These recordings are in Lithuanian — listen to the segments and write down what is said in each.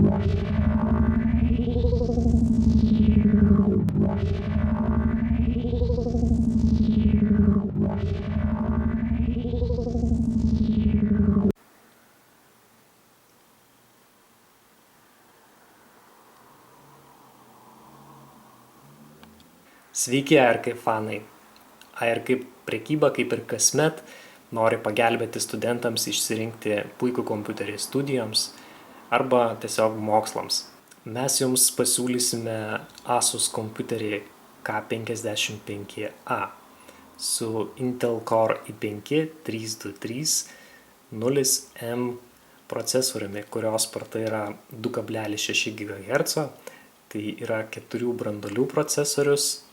Sveiki ARK fanai. ARK prekyba, kaip ir kasmet, nori pagelbėti studentams išsirinkti puikų kompiuterį studijoms arba tiesiog mokslams. Mes jums pasiūlysime Asus kompiuterį K55A su Intel Core i5-3230M procesoriumi, kurio sparta yra 2,6 GHz, tai yra 4 branduolių procesorius,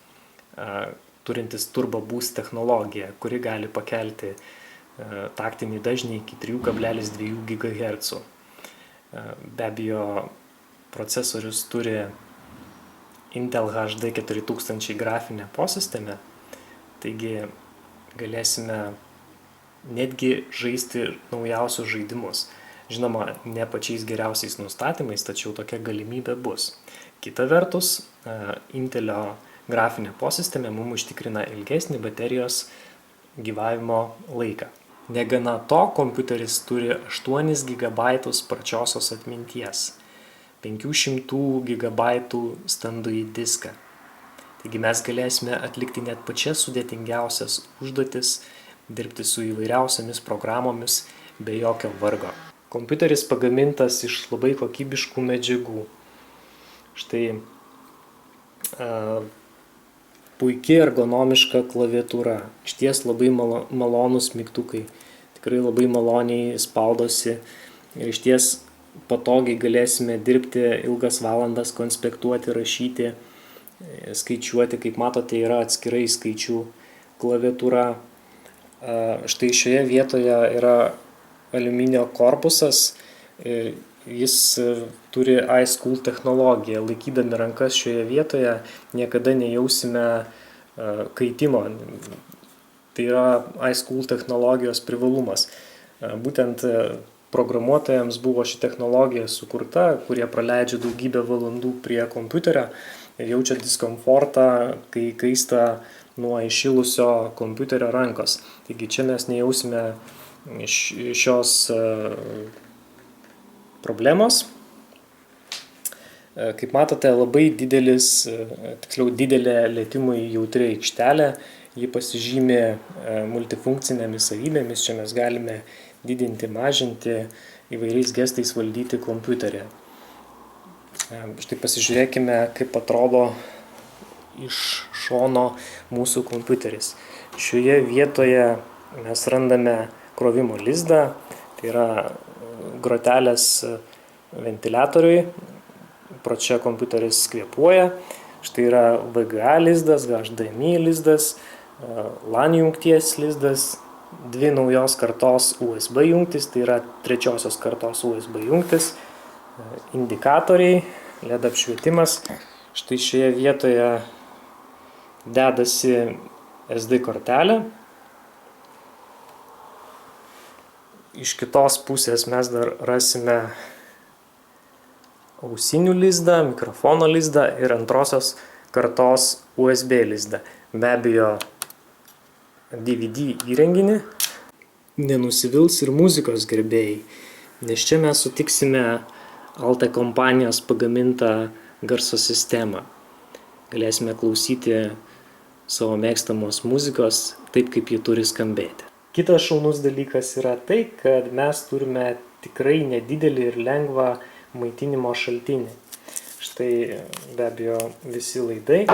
turintis Turbo Boost technologiją, kuri gali pakelti taktinį dažnį iki 3,2 GHz. Be abejo, procesorius turi Intel HD 4000 grafinę posistemę, taigi galėsime netgi žaisti naujausius žaidimus. Žinoma, ne pačiais geriausiais nustatymais, tačiau tokia galimybė bus. Kita vertus, Intelio grafinė posistemė mums užtikrina ilgesnį baterijos gyvavimo laiką. Negana to, kompiuteris turi 8 GB sparčiosios atminties, 500 GB standųjį diską. Taigi mes galėsime atlikti net pačias sudėtingiausias užduotis, dirbti su įvairiausiamis programomis be jokio vargo. Kompiuteris pagamintas iš labai kokybiškų medžiagų. Štai puikiai ergonomiška klaviatūra, išties labai malonūs mygtukai, tikrai labai maloniai spaudosi ir išties patogiai galėsime dirbti ilgas valandas, konspektuoti, rašyti, skaičiuoti. Kaip matote, yra atskirai skaičių klaviatūra. Štai šioje vietoje yra aliuminio korpusas, jis turi iSchool technologiją. Laikydami rankas šioje vietoje niekada nejausime kaitimo. Tai yra iSchool technologijos privalumas. Būtent programuotojams buvo ši technologija sukurta, kurie praleidžia daugybę valandų prie kompiuterio ir jaučia diskomfortą, kai kaista nuo įšilusio kompiuterio rankos. Taigi čia mes nejausime šios problemos. Kaip matote, labai didelė lietimui jautri aikštelė. Ji pasižymė multifunkcinėmis savybėmis. Čia mes galime didinti, mažinti, įvairiais gestais valdyti kompiuterį. Štai pasižiūrėkime, kaip atrodo iš šono mūsų kompiuteris. Šioje vietoje mes randame krovimo lizdą, tai yra grotelės ventiliatoriui, pro čia kompiuteris kvėpuoja. Štai yra VGA lizdas, HDMI lizdas, LAN jungties lizdas, 2 naujos kartos USB jungtis, tai yra 3-osios kartos USB jungtis, indikatoriai, LED apšvietimas. Štai šioje vietoje dedasi SD kortelė. Iš kitos pusės mes dar rasime ausinių lizdą, mikrofono lizdą ir 2-osios kartos USB lizdą. Be abejo, DVD įrenginį. Nenusivils ir muzikos gerbėjai, nes čia mes sutiksime Alte kompanijos pagamintą garso sistemą. Galėsime klausyti savo mėgstamos muzikos taip, kaip ji turi skambėti. Kitas šaunus dalykas yra tai, kad mes turime tikrai nedidelį ir lengvą maitinimo šaltinį. Štai be abejo visi laidai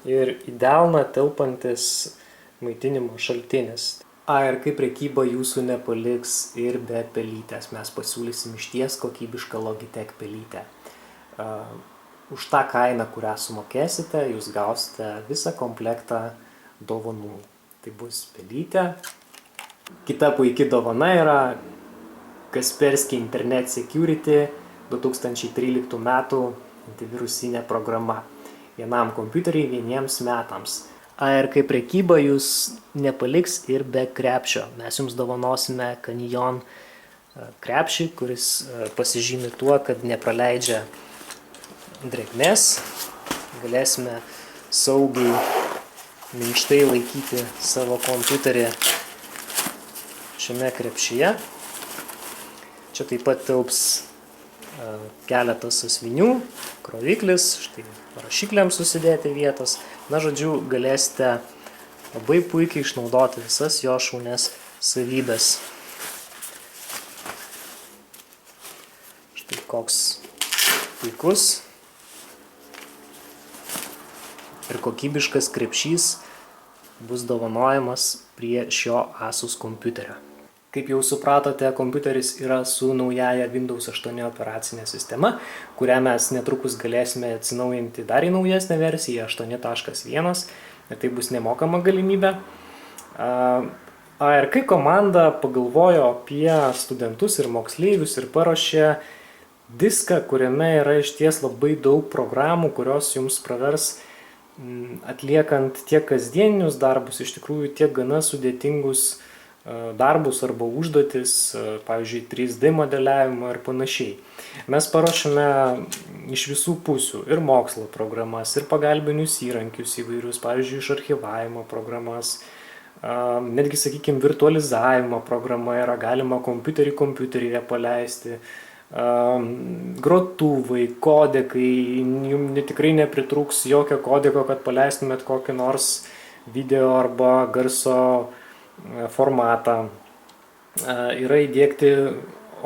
ir į delną telpantis maitinimo šaltinis. ARK prekyba jūsų nepaliks ir be pelytės. Mes pasiūlysim išties kokybišką Logitech pelytę. Už tą kainą, kurią sumokėsite, jūs gausite visą komplektą dovanų. Tai bus pelytė. Kita puikia dovana yra Kaspersky Internet Security 2013 metų antivirusinė programa. Vienam kompiuteriui vieniems metams. ARK prekyba jūs nepaliks ir be krepšio. Mes jums dovanosime Canyon krepšį, kuris pasižymi tuo, kad nepraleidžia drėgmės. Galėsime saugiai, minkštai laikyti savo kompiuterį šiame krepšyje. Čia taip pat tilps keletas sąsvinių, kroviklis, štai rašikliams susidėti vietos. Na, žodžiu, galėsite labai puikiai išnaudoti visas jo šaunias savybės. Štai koks puikus ir kokybiškas krepšys bus dovanojamas prie šio Asus kompiuterio. Kaip jau supratote, kompiuteris yra su naujaja Windows 8 operacinė sistema, kurią mes netrukus galėsime atsinaujinti dar į naujesnę versiją 8.1 ir tai bus nemokama galimybė. ARK komanda pagalvojo apie studentus ir moksleivius ir paruošė diską, kuriame yra išties labai daug programų, kurios jums pravers atliekant tiek kasdieninius darbus, iš tikrųjų tiek gana sudėtingus darbus arba užduotis, pavyzdžiui, 3D modeliavimo ir panašiai. Mes paruošėme iš visų pusių ir mokslo programas, ir pagalbinius įrankius įvairius, pavyzdžiui, iš archyvavimo programas, netgi, sakykime, virtualizavimo programa yra, galima kompiuterį kompiuteryje paleisti, grotuvai, kodekai, jums tikrai nepritrūks jokio kodeko, kad paleistumėt kokį nors video arba garso formatą. Yra įdiegti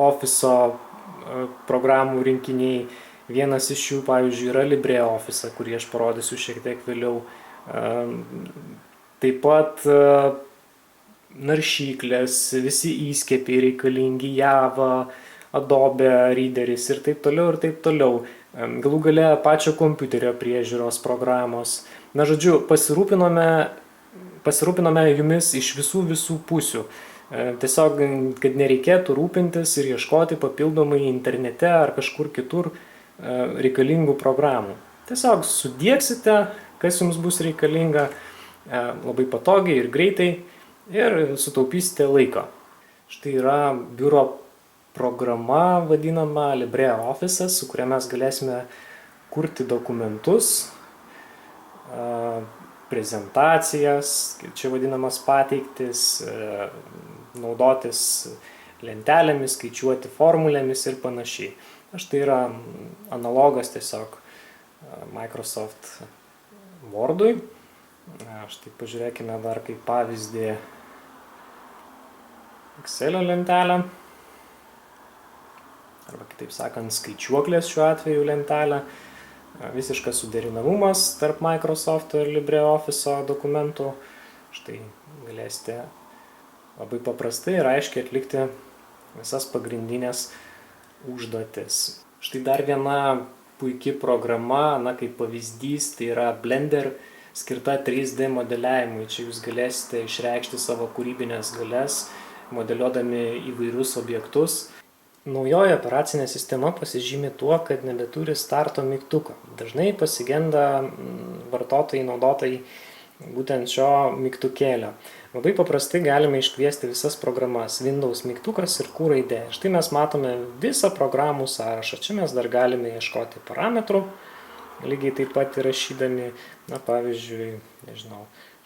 Office programų rinkiniai. Vienas iš jų, pavyzdžiui, yra LibreOffice, kurį aš parodysiu šiek tiek vėliau. Taip pat naršyklės, visi įskiepiai reikalingi, Java, Adobe Readeris ir taip toliau ir taip toliau. Galų gale pačio kompiuterio priežiūros programos. Na, žodžiu, pasirūpinome jumis iš visų pusių. Tiesiog, kad nereikėtų rūpintis ir ieškoti papildomai internete ar kažkur kitur reikalingų programų. Tiesiog sudiegsite, kas jums bus reikalinga labai patogiai ir greitai ir sutaupysite laiko. Štai yra biuro programa vadinama LibreOffice, su kuria mes galėsime kurti dokumentus, prezentacijas, čia vadinamas pateiktis, naudotis lentelėmis, skaičiuoti formulėmis ir panašiai. Štai yra analogas tiesiog Microsoft Word'ui. Štai pažiūrėkime dar kaip pavyzdį Excel'o lentelę. Arba kitaip sakant, skaičiuoklės šiuo atveju lentelę. Visiškas suderinamumas tarp Microsoft ir LibreOffice dokumentų. Štai galėsite labai paprastai ir aiškiai atlikti visas pagrindinės užduotis. Štai dar viena puiki programa, kaip pavyzdys, tai yra Blender, skirta 3D modeliavimui. Čia jūs galėsite išreikšti savo kūrybinės galias, modeliuodami įvairius objektus. Naujoji operacinė sistema pasižymi tuo, kad nebeturi starto mygtuko. Dažnai pasigenda vartotojai, naudotojai būtent šio mygtukėlio. Labai paprastai galime iškviesti visas programas Windows mygtukas ir Q raidė. Štai mes matome visą programų sąrašą. Čia mes dar galime ieškoti parametrų, lygiai taip pat įrašydami, pavyzdžiui,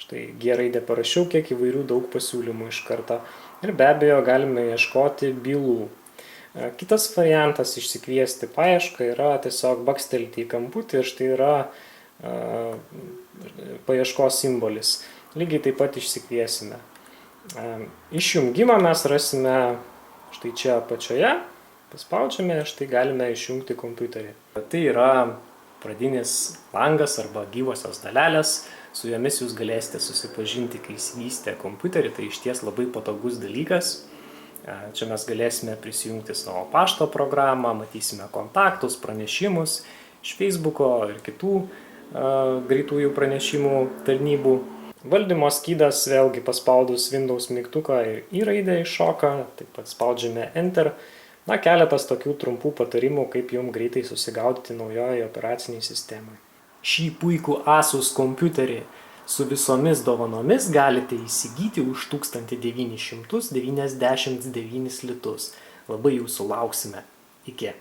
štai G raidę parašiau, kiek įvairių daug pasiūlymų iš karto. Ir be abejo galime ieškoti bylų. Kitas variantas išsikviesti paiešką yra tiesiog bakstelti į kamputį ir štai yra paieškos simbolis. Lygiai taip pat išsikviesime. Išjungimą mes rasime štai čia apačioje, paspaudžiame ir štai galime išjungti kompiuterį. Tai yra pradinis langas arba gyvosios dalelės, su jomis jūs galėsite susipažinti, kai įsigysite kompiuterį, tai išties labai patogus dalykas. Čia mes galėsime prisijungti savo pašto programą, matysime kontaktus, pranešimus iš Facebook'o ir kitų greitųjų pranešimų tarnybų. Valdymo skydas vėlgi paspaudus Windows mygtuką ir į raidę iššoka, taip pat spaudžiame Enter. Keletas tokių trumpų patarimų, kaip jums greitai susigaudyti naujoje operaciniai sistemai. Šį puikų Asus kompiuterį su visomis dovanomis galite įsigyti už 1999 litus. Labai jūsų lauksime. Iki.